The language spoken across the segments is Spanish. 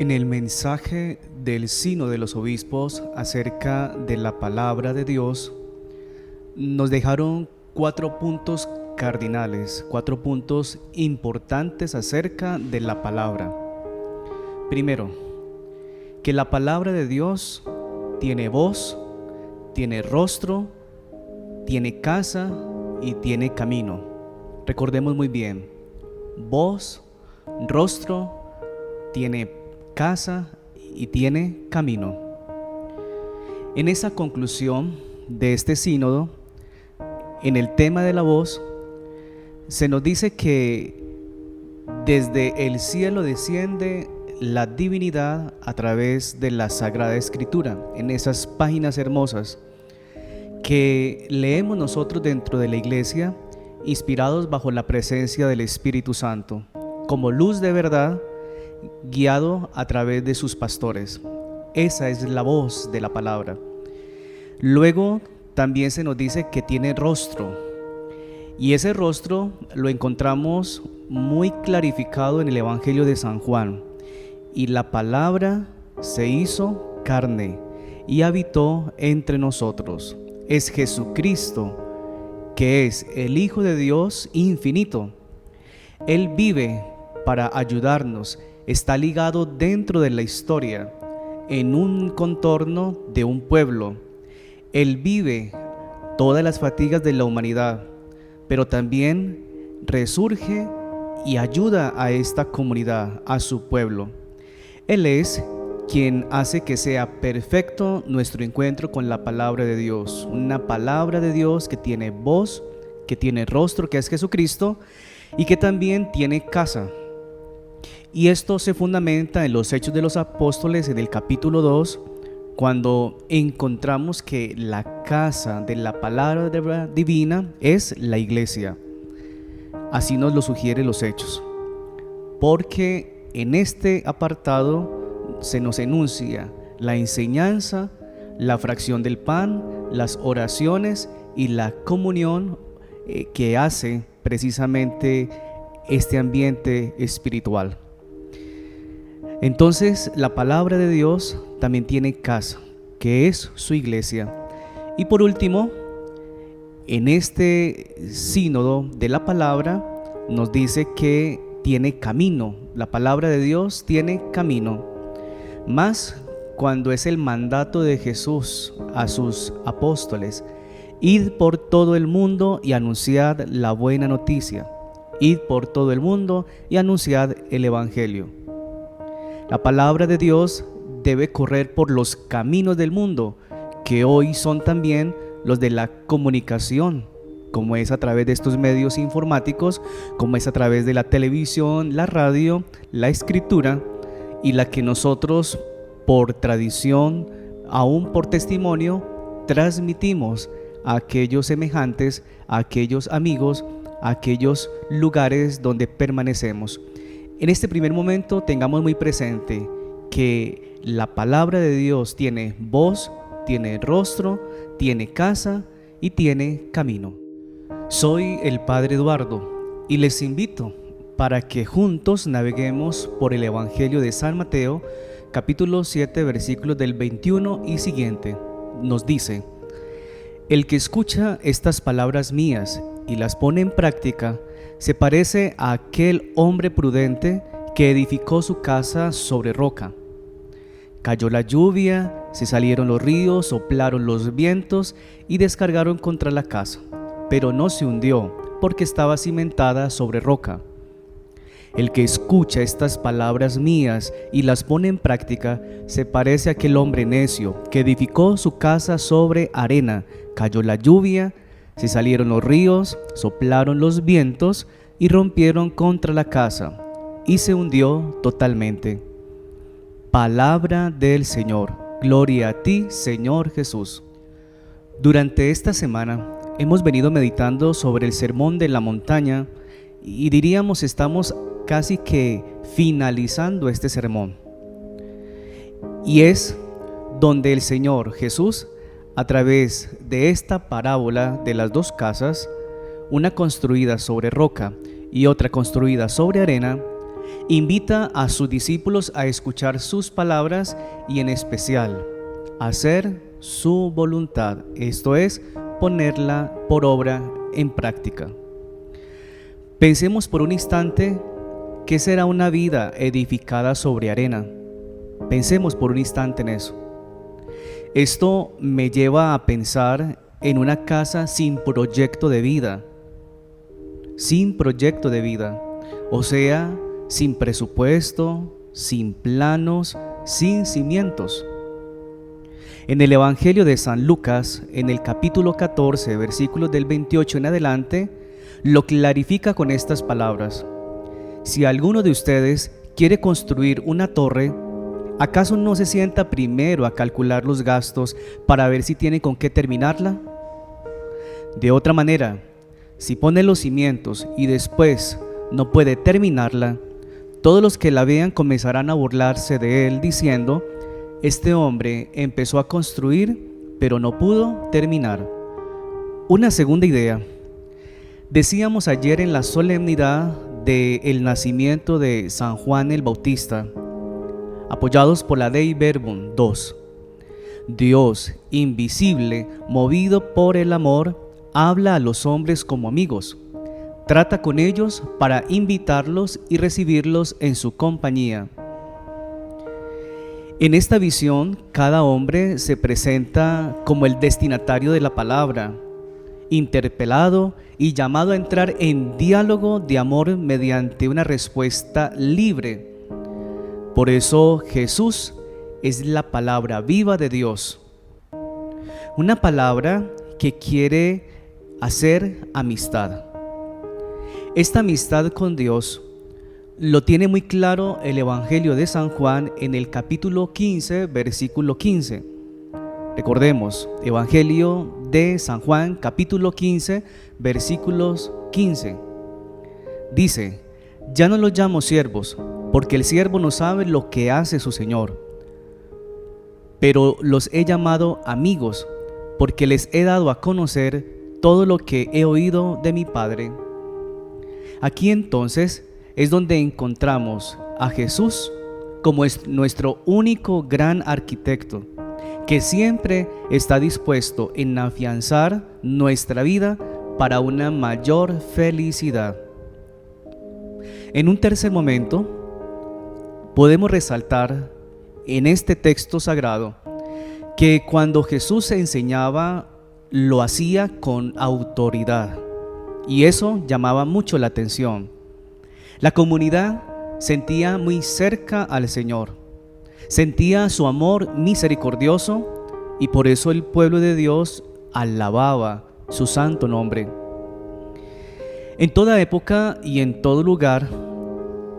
En el mensaje del Sínodo de los Obispos acerca de la palabra de Dios, nos dejaron 4 puntos cardinales, 4 puntos importantes acerca de la palabra. Primero, que la palabra de Dios tiene voz, tiene rostro, tiene casa y tiene camino. Recordemos muy bien, voz, rostro, tiene casa y tiene camino. En esa conclusión de este sínodo, en el tema de la voz, se nos dice que desde el cielo desciende la divinidad a través de la Sagrada Escritura, en esas páginas hermosas que leemos nosotros dentro de la iglesia, inspirados bajo la presencia del Espíritu Santo, como luz de verdad, guiado a través de sus pastores. Esa es la voz de la palabra. Luego también se nos dice que tiene rostro, y ese rostro lo encontramos muy clarificado en el Evangelio de San Juan. Y la palabra se hizo carne y habitó entre nosotros. Es Jesucristo, que es el Hijo de Dios infinito. Él vive para ayudarnos. Está ligado dentro de la historia, en un contorno de un pueblo. Él vive todas las fatigas de la humanidad, pero también resurge y ayuda a esta comunidad, a su pueblo. Él es quien hace que sea perfecto nuestro encuentro con la palabra de Dios, una palabra de Dios que tiene voz, que tiene rostro, que es Jesucristo, y que también tiene casa. Y esto se fundamenta en los Hechos de los Apóstoles, en el capítulo 2, cuando encontramos que la casa de la palabra divina es la iglesia. Así nos lo sugieren los Hechos, porque en este apartado se nos enuncia la enseñanza, la fracción del pan, las oraciones y la comunión que hace precisamente este ambiente espiritual. Entonces, la palabra de Dios también tiene casa, que es su iglesia. Y por último, en este sínodo de la palabra, nos dice que tiene camino. La palabra de Dios tiene camino. Más cuando es el mandato de Jesús a sus apóstoles: id por todo el mundo y anunciad la buena noticia. Id por todo el mundo y anunciad el evangelio. La palabra de Dios debe correr por los caminos del mundo, que hoy son también los de la comunicación, como es a través de estos medios informáticos, como es a través de la televisión, la radio, la escritura, y la que nosotros por tradición, aún por testimonio, transmitimos a aquellos semejantes, a aquellos amigos, a aquellos lugares donde permanecemos. En este primer momento tengamos muy presente que la palabra de Dios tiene voz, tiene rostro, tiene casa y tiene camino. Soy el Padre Eduardo y les invito para que juntos naveguemos por el Evangelio de San Mateo, capítulo 7, versículos del 21 y siguiente. Nos dice: el que escucha estas palabras mías y las pone en práctica, se parece a aquel hombre prudente que edificó su casa sobre roca. Cayó la lluvia, se salieron los ríos, soplaron los vientos y descargaron contra la casa, pero no se hundió, porque estaba cimentada sobre roca. El que escucha estas palabras mías y las pone en práctica, se parece a aquel hombre necio que edificó su casa sobre arena. Cayó la lluvia, se salieron los ríos, soplaron los vientos y rompieron contra la casa, y se hundió totalmente. Palabra del Señor. Gloria a ti, Señor Jesús. Durante esta semana hemos venido meditando sobre el Sermón de la Montaña y diríamos estamos casi que finalizando este sermón. Y es donde el Señor Jesús, a través de esta parábola de las dos casas, una construida sobre roca y otra construida sobre arena, Invita a sus discípulos a escuchar sus palabras y en especial a hacer su voluntad, esto es, ponerla por obra en práctica. Pensemos por un instante qué será una vida edificada sobre arena. Pensemos por un instante en eso. Esto me lleva a pensar en una casa sin proyecto de vida. Sin proyecto de vida. O sea, sin presupuesto, sin planos, sin cimientos. En el Evangelio de San Lucas, en el capítulo 14, versículos del 28 en adelante, lo clarifica con estas palabras. Si alguno de ustedes quiere construir una torre, ¿acaso no se sienta primero a calcular los gastos para ver si tiene con qué terminarla? De otra manera, si pone los cimientos y después no puede terminarla, todos los que la vean comenzarán a burlarse de él diciendo: este hombre empezó a construir, pero no pudo terminar. Una segunda idea. Decíamos ayer en la solemnidad del nacimiento de San Juan el Bautista, apoyados por la Dei Verbum 2. Dios, invisible, movido por el amor, habla a los hombres como amigos. Trata con ellos para invitarlos y recibirlos en su compañía. En esta visión, cada hombre se presenta como el destinatario de la palabra, interpelado y llamado a entrar en diálogo de amor mediante una respuesta libre. Por eso Jesús es la palabra viva de Dios. Una palabra que quiere hacer amistad. Esta amistad con Dios lo tiene muy claro el Evangelio de San Juan en el capítulo 15, versículo 15. Recordemos, Evangelio de San Juan, capítulo 15, versículos 15. Dice: ya no los llamo siervos, porque el siervo no sabe lo que hace su Señor, pero los he llamado amigos, porque les he dado a conocer todo lo que he oído de mi Padre. Aquí entonces es donde encontramos a Jesús como es nuestro único gran arquitecto, que siempre está dispuesto en afianzar nuestra vida para una mayor felicidad. En un tercer momento, podemos resaltar en este texto sagrado que cuando Jesús enseñaba, lo hacía con autoridad, y eso llamaba mucho la atención. La comunidad sentía muy cerca al Señor, sentía su amor misericordioso, y por eso el pueblo de Dios alababa su santo nombre. En toda época y en todo lugar,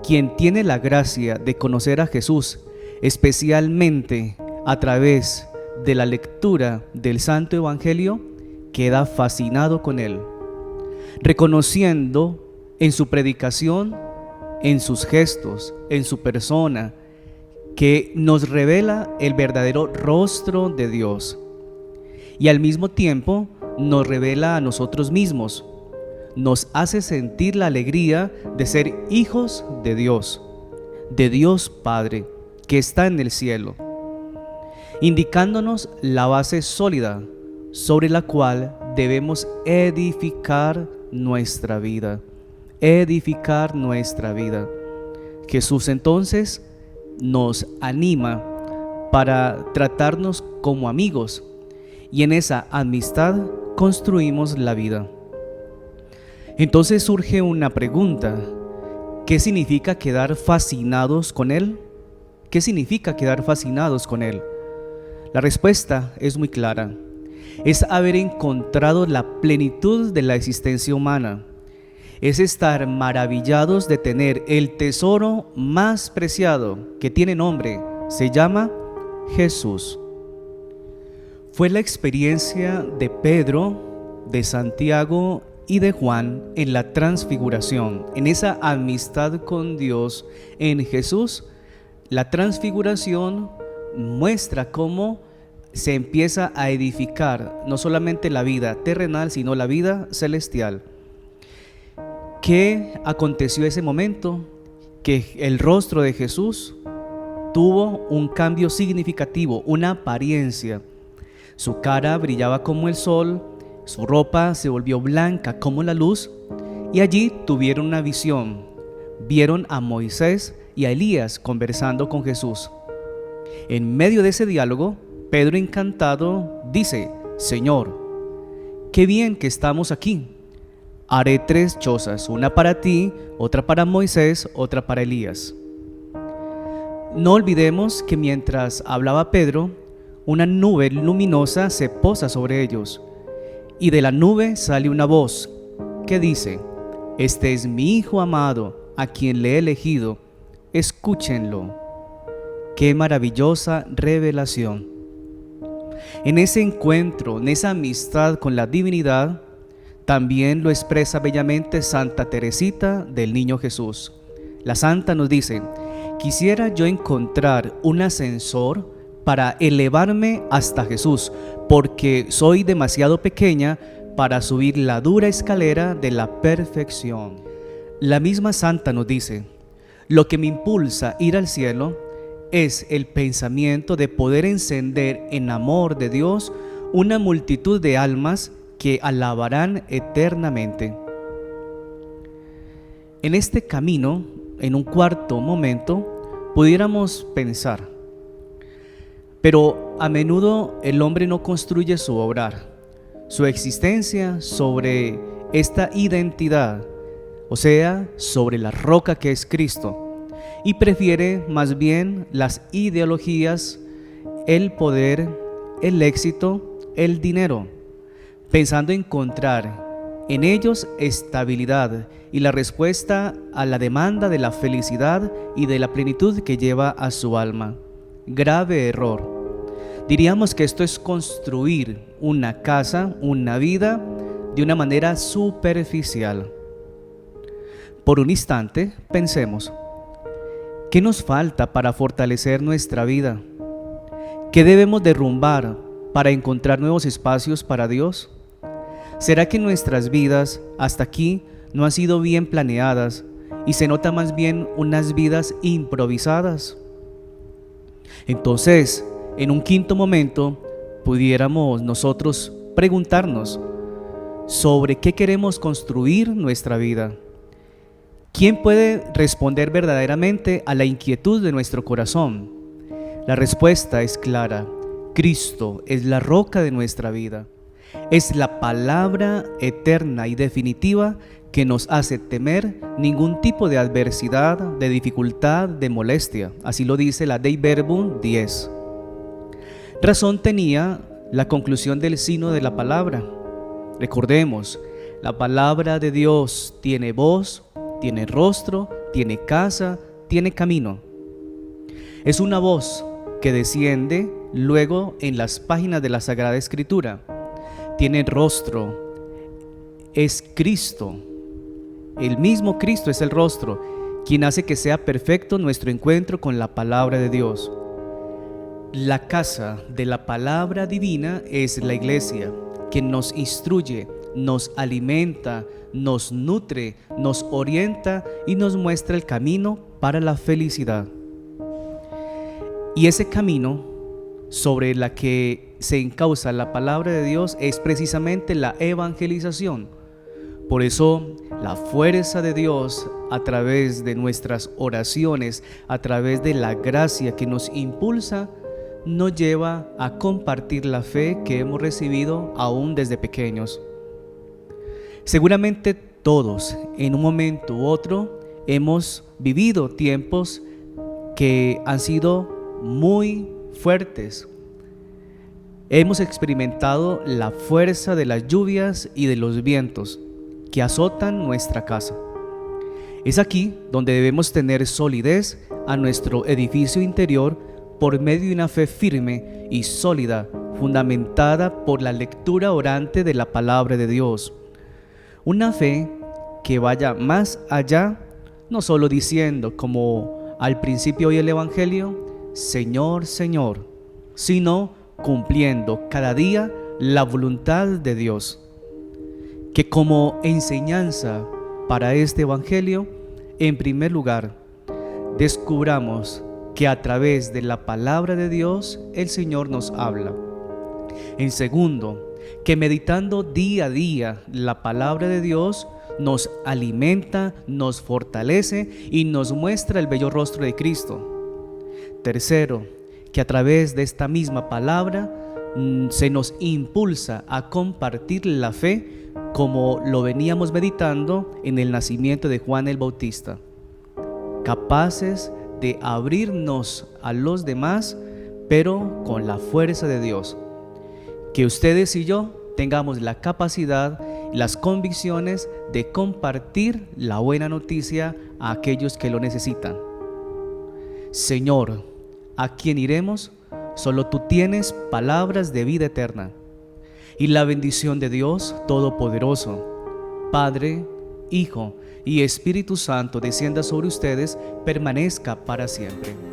quien tiene la gracia de conocer a Jesús, especialmente a través de la lectura del Santo Evangelio, queda fascinado con él, reconociendo en su predicación, en sus gestos, en su persona, que nos revela el verdadero rostro de Dios, y al mismo tiempo nos revela a nosotros mismos, nos hace sentir la alegría de ser hijos de Dios Padre, que está en el cielo, indicándonos la base sólida sobre la cual debemos edificar nuestra vida. Jesús entonces nos anima para tratarnos como amigos, y en esa amistad construimos la vida. Entonces surge una pregunta: ¿qué significa quedar fascinados con Él? ¿Qué significa quedar fascinados con Él? La respuesta es muy clara. Es haber encontrado la plenitud de la existencia humana. Es estar maravillados de tener el tesoro más preciado que tiene nombre. Se llama Jesús. Fue la experiencia de Pedro, de Santiago y de Juan en la transfiguración, en esa amistad con Dios en Jesús. La transfiguración muestra cómo se empieza a edificar no solamente la vida terrenal, sino la vida celestial. ¿Qué aconteció ese momento? que el rostro de Jesús tuvo un cambio significativo, una apariencia. Su cara brillaba como el sol, su ropa se volvió blanca como la luz, y allí tuvieron una visión. Vieron a Moisés y a Elías conversando con Jesús. En medio de ese diálogo, Pedro, encantado, dice: Señor, qué bien que estamos aquí. Haré 3 chozas, una para ti, otra para Moisés, otra para Elías. No olvidemos que mientras hablaba Pedro, una nube luminosa se posa sobre ellos, y de la nube sale una voz que dice: Este es mi Hijo amado, a quien le he elegido, escúchenlo. Qué maravillosa revelación. En ese encuentro, en esa amistad con la divinidad, también lo expresa bellamente Santa Teresita del Niño Jesús. La santa nos dice: quisiera yo encontrar un ascensor para elevarme hasta Jesús, porque soy demasiado pequeña para subir la dura escalera de la perfección. La misma santa nos dice: lo que me impulsa a ir al cielo es el pensamiento de poder encender en amor de Dios una multitud de almas que alabarán eternamente. En este camino, en un cuarto momento, pudiéramos pensar, pero a menudo el hombre no construye su obrar, su existencia sobre esta identidad, o sea, sobre la roca que es Cristo, y prefiere más bien las ideologías, el poder, el éxito, el dinero, pensando encontrar en ellos estabilidad y la respuesta a la demanda de la felicidad y de la plenitud que lleva a su alma. Grave error. Diríamos que esto es construir una casa, una vida, de una manera superficial. Por un instante, pensemos: ¿qué nos falta para fortalecer nuestra vida? ¿Qué debemos derrumbar para encontrar nuevos espacios para Dios? ¿Será que nuestras vidas hasta aquí no han sido bien planeadas y se nota más bien unas vidas improvisadas? Entonces, en un quinto momento, pudiéramos nosotros preguntarnos sobre qué queremos construir nuestra vida. ¿Quién puede responder verdaderamente a la inquietud de nuestro corazón? La respuesta es clara: Cristo es la roca de nuestra vida. Es la palabra eterna y definitiva que nos hace temer ningún tipo de adversidad, de dificultad, de molestia. Así lo dice la Dei Verbum 10. Razón tenía la conclusión del sino de la palabra. Recordemos, la palabra de Dios tiene voz, tiene rostro, tiene casa, tiene camino. Es una voz que desciende luego en las páginas de la Sagrada Escritura. Tiene rostro, es Cristo. El mismo Cristo es el rostro, quien hace que sea perfecto nuestro encuentro con la palabra de Dios. La casa de la palabra divina es la iglesia, que nos instruye, nos alimenta, nos nutre, nos orienta y nos muestra el camino para la felicidad. Y ese camino sobre la que se encausa la palabra de Dios es precisamente la evangelización. Por eso la fuerza de Dios, a través de nuestras oraciones, a través de la gracia que nos impulsa, nos lleva a compartir la fe que hemos recibido aún desde pequeños. Seguramente todos, en un momento u otro, hemos vivido tiempos que han sido muy fuertes. Hemos experimentado la fuerza de las lluvias y de los vientos que azotan nuestra casa. Es aquí donde debemos tener solidez a nuestro edificio interior por medio de una fe firme y sólida, fundamentada por la lectura orante de la palabra de Dios. Una fe que vaya más allá, no solo diciendo, como al principio hoy el Evangelio, Señor, Señor, sino cumpliendo cada día la voluntad de Dios. Que como enseñanza para este Evangelio, en primer lugar, descubramos que a través de la palabra de Dios el Señor nos habla. En segundo, que meditando día a día la palabra de Dios nos alimenta, nos fortalece y nos muestra el bello rostro de Cristo. Tercero, que a través de esta misma palabra se nos impulsa a compartir la fe como lo veníamos meditando en el nacimiento de Juan el Bautista, capaces de abrirnos a los demás, pero con la fuerza de Dios. Que ustedes y yo tengamos la capacidad, las convicciones de compartir la buena noticia a aquellos que lo necesitan. Señor, ¿a quién iremos? Solo tú tienes palabras de vida eterna. Y la bendición de Dios Todopoderoso, Padre, Hijo y Espíritu Santo descienda sobre ustedes, permanezca para siempre.